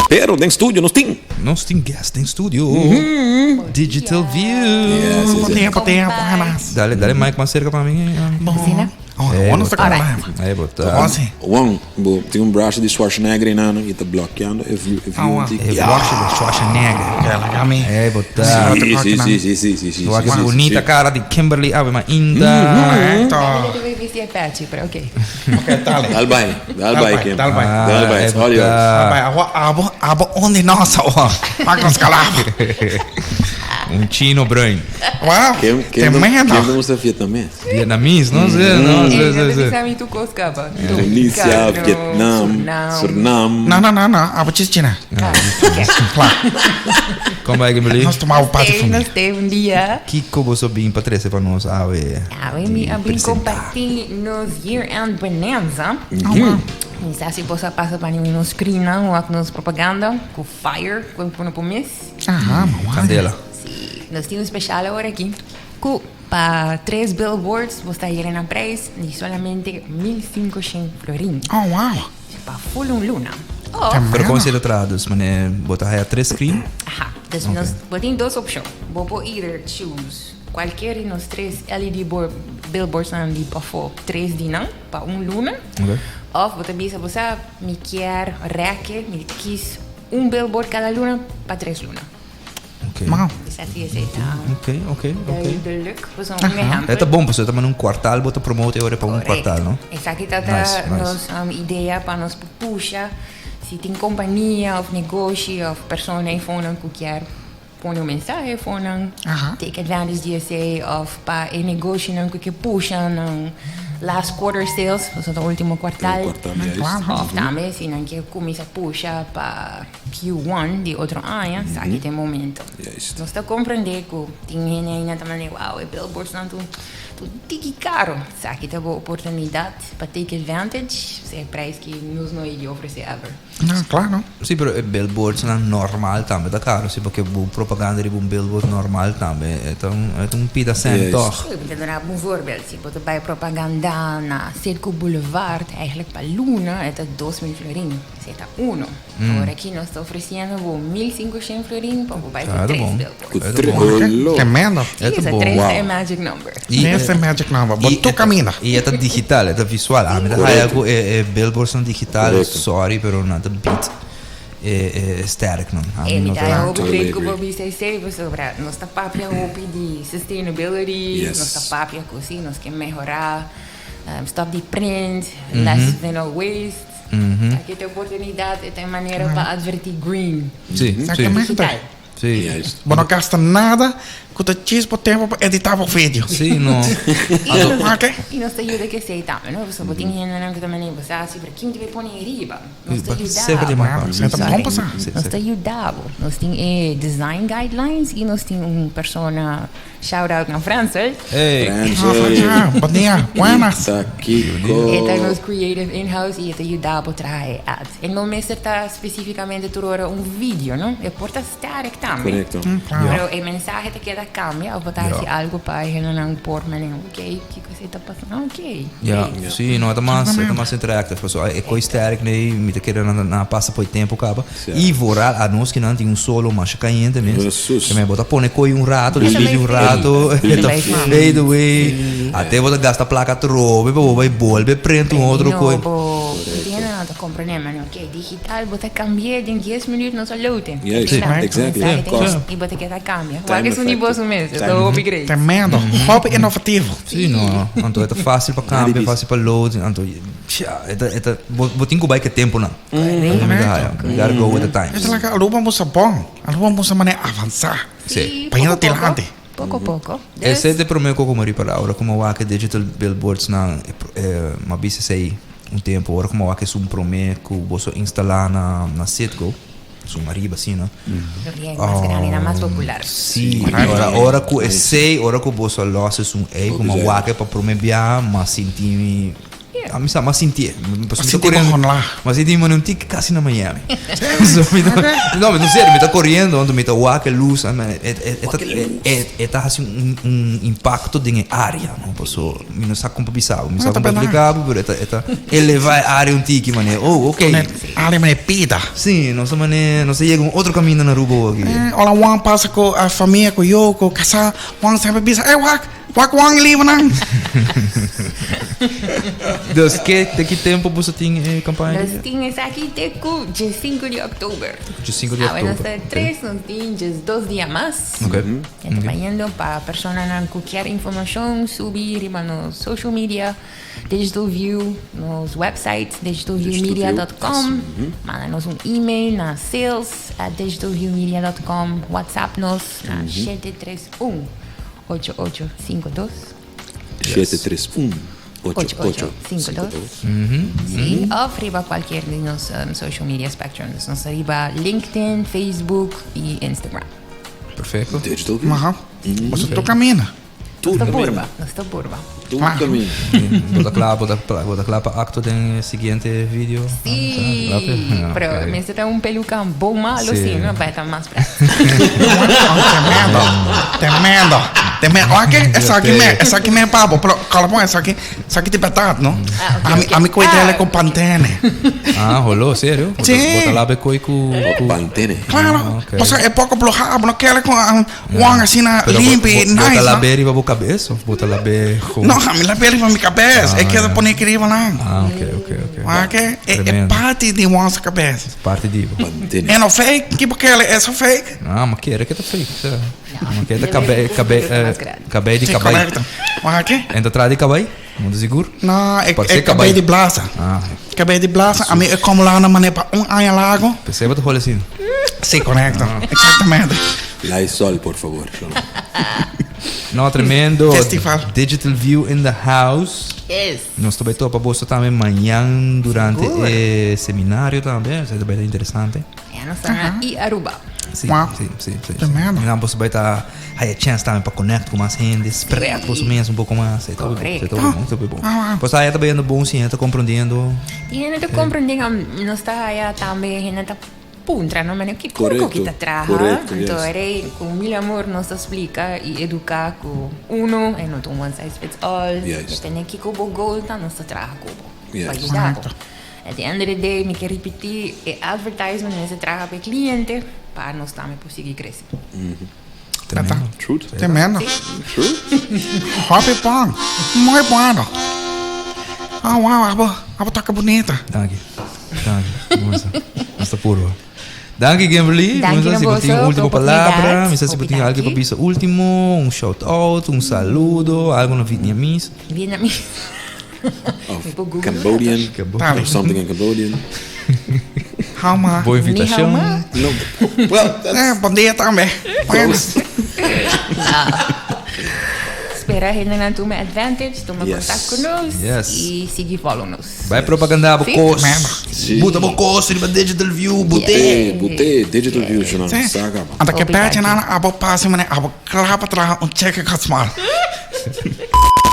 Pero tem estúdio, nós tem. Nós temos guest em estúdio. Digital View. Tempo, Dale mic mais cerca para mim. Bom. Vamos tocar lá. Aí, botar. Assim. Juan, tem brush de Schwarzenegger inano e tá bloqueando. If you want to. Gosto de Schwarzenegger. Aquela caminha. Aí, botar. Sim. Eu acho bonita cara de Kimberly Ave, mas ainda. Eu devo vestir a patch, pero ok. Dal bem, Kim. Dal bem. Dal bem, olha. Abo onde nossa, ó. Paga os calabos. Chino branco. Uau. Kim não Mustafia também. Vietnamês, não sei. Ele sabe tu coscava. Tunísia, Vietnam, Suriname. Não. Abo China. Claro. Como é que me Nós tomávamos parte de Nós teve um dia. Que como sou bem Patrícia para nós, Eu abri compartilhar nos year-end bonanza. Então, se você passa para nos screen, ou nos propaganda, com fire, quando por mês. Candela. Nós temos um especial agora aqui. Para 3 billboards, você está indo na preço de solamente 1.500 florins. Uau. Para full luna. Pero como se traduz, mané, botar aí a 3 screen? Então, nós temos duas opções. Vou either choose qualquer de nos 3 LED billboards ali para 3 de não, para luna. Ou você me quer reque, me quis billboard cada luna para 3 lunas. Wow. Ok. De look, É tá bom, você tá num quartal, bota promote agora para quartal, não? Exato, nossa ideia para nós puxar se tem companhia ou negócio ou pessoa na iPhone que quer pôr mensagem iPhone, take advantage disso ou para negócio que quer puxar last quarter sales, ou seja, o último quartal. Of também, se não quer começar a puxar para Q1 de outro ano, sabe tem momento. Nós estamos compreendendo que tem gente ainda também, uau, billboards não tudo caro, sabe tem boa oportunidade para take advantage, se é preço que nos não ia oferecer ever. Claro, não. Sim, pero billboards não normal também, tá caro, sim, porque a propaganda de billboard normal também, é um pida sem toch. Eu vou dar um voorbeeld, se você vai propaganda na Circo Boulevard, eigenlijk para Luna, é 2.000 florins, se está Agora aqui nós estamos oferecendo 1.500 florins para você fazer 3 billboards. Tremendo. É 3 é magic number. Esse é magic number, botou caminho. E é digital, é visual. É billboards são digital, sorry, pero nada beat. É static, não. Me dá o upgrade que o você serve sobre nossa própria OP de sustainability, nossa própria coisa, nós queremos melhorar, stop the print, less waste. Aqui tem oportunidade, tem maneira para advertir green. Sim. Sim. Bom, não gasta nada, custa X por tempo para editar o vídeo. Sim, não. E nós temos que aceitar, não? Você pode entender que também você acha para quem deve pôr em riba. Nós temos ajudado. Nós temos design guidelines e nós temos persona shout out na França. Bom dia, buenas. Eta nos creative in-house e ajudado a trazer ads. E não me está especificamente por vídeo, não? É porta estar também. Pero a mensagem te queda cambia ou botar algo para ele não pôr, mas ok, que você está passando? Ok. Sim, não é mais interactive. É coisa sterk, né? Me te querer na passa por tempo acaba. E vorar a nós que não tem solo, mas caindo mesmo. Que me bota pôr coi rato, vídeo rato, fade away. Até você gasta placa trove, vai volve prende outro coi. Não compreendemos, ok, digital, você cambia em 10 minutos não só loading. Exactly. E você quer cambia. Qual é o nível mesmo? É o upgrade. Tremendo. Hobby inovativo. Sim, não. Então é fácil para cambiar, fácil para load. Então botinho vai que tempo não. Gotta go with the times. É legal, a lupa musa bom. A lupa musa maneira avançar. Sim. Para ir adelante. Pouco a pouco. Esse é de primeiro que eu comari para agora como o que digital billboards na uma business aí tempo agora como o que é prometo que você instalar na Citgo uma riba assim, né? Mais grande, mais popular. Sim, agora que você você losse como o que para prometer mas sentir A mim mas sentir. Mas Sentir correndo bom lá. mas ele me não tique quase na Miami. Não, mas não sério, me tá correndo, onde me tá waque luz, tá assim impacto de área, não posso, me não sabe como pensar, me sabe como explicar, mas elevar a área tique, mané. Oh, ok. Área mané pita. Sim, não sei chega outro caminho na rua aqui. Olha, Wang passa com a família, com eu, com casar, Wang sempre pensa, Wang livre não. Dus de que tempo você tem campanha? Nós tínhamos aqui até dia 5 de outubro. Dia 5 de outubro. Nós temos 3, nós temos 2 dias mais. Ok. Trabalhando para pessoas que qualquer informação sobre no social media, Digital View, nos websites digitalviewmedia.com, manda-nos e-mail na sales@digitalviewmedia.com, WhatsApp nos na 731 8852 731 8852. Sim, ou arriba qualquer de nos social media spectrums. Nos arriba LinkedIn, Facebook e Instagram. Perfeito. Digital View. Mas você tu caminha. Tudo caminho. Nós estamos burba. Tudo caminho. Bota claro para acto do seguinte vídeo. Sim, pero me está pelucão bom malo, sim, não vai estar mais pra. Tremendo. Olha, essa aqui me é papo, pero calma, essa aqui de batata, não? A mim cuida ela com pantene. Ah, rolou, sério? Sim. Bota lá becoi com Pantene. Claro, você é pouco blocado, não quer com Wang assim na limpa e nice. Bota lá bem para a cabeça, bota lá bem. Não, a minha pele para minha cabeça, é que ela põe aqui lá. Ah, ok. Ok, é parte de Wang's cabeça. Parte de. Pantene. É não fake? Que porque ela é só fake? Ah, mas que era que tá fake, sério. Mas que acabei de cabai. Ok? Entra atrás de cabai? Muito seguro? Não, é Pode ser acabei de blasa. Ah, Acabei de blasa, a minha é como lá na maneira para ano lago. perceba tu rola assim. Sim, correto. Exatamente. Lysol, por favor. Não, tremendo. Festival. Digital View in the house. Yes. Nós também estou para você também amanhã durante o seminário também. Isso é bem interessante. Nós estamos em Aruba. Sim. Tremendo. Não, você vai estar aí a chance também para conectar com mais gente, spread você mesmo um pouco mais. Está muito bom. Você aí também é bom sim, está compreendendo. E a gente compreende que nós está aí também, a gente está puntra, não é que correto que está trabalhando. Então, com mil amor nós explica e educar com uno, e não um one size fits all. Yes. Tem que com o gol, tá nós trabalhando com. Yes. Para ajudar. At the end of the day, me quer repetir, é advertisement nesse trabalho para cliente, para nós também conseguir crescer. Tremendo. Truth. Tremendo. Truth. Hop bom. Muito bom. Ah, uau, a botaca bonita. Danke. Nossa purva. Danke, Kimberly. Danke, Se você tem uma última oportunidade. palavra, se você tem algo para pensar último, um shout out, um saludo, algo no vietnamês. Vietnamese. Of Cambodian. Or something in Cambodian. Calma. Boa invitação. No. Well, that's Bom dia também. close. Espera ainda na turma Advantage, toma Yes. contato conosco Yes. e seguir follow-nos. Vai propagandar bocos. Sim. Buta bocos, riba Digital View, bute. Bute, Digital View, Jonas. Saga. Anda que pede na abo passe, mane abo clapa tra um cheque com smart.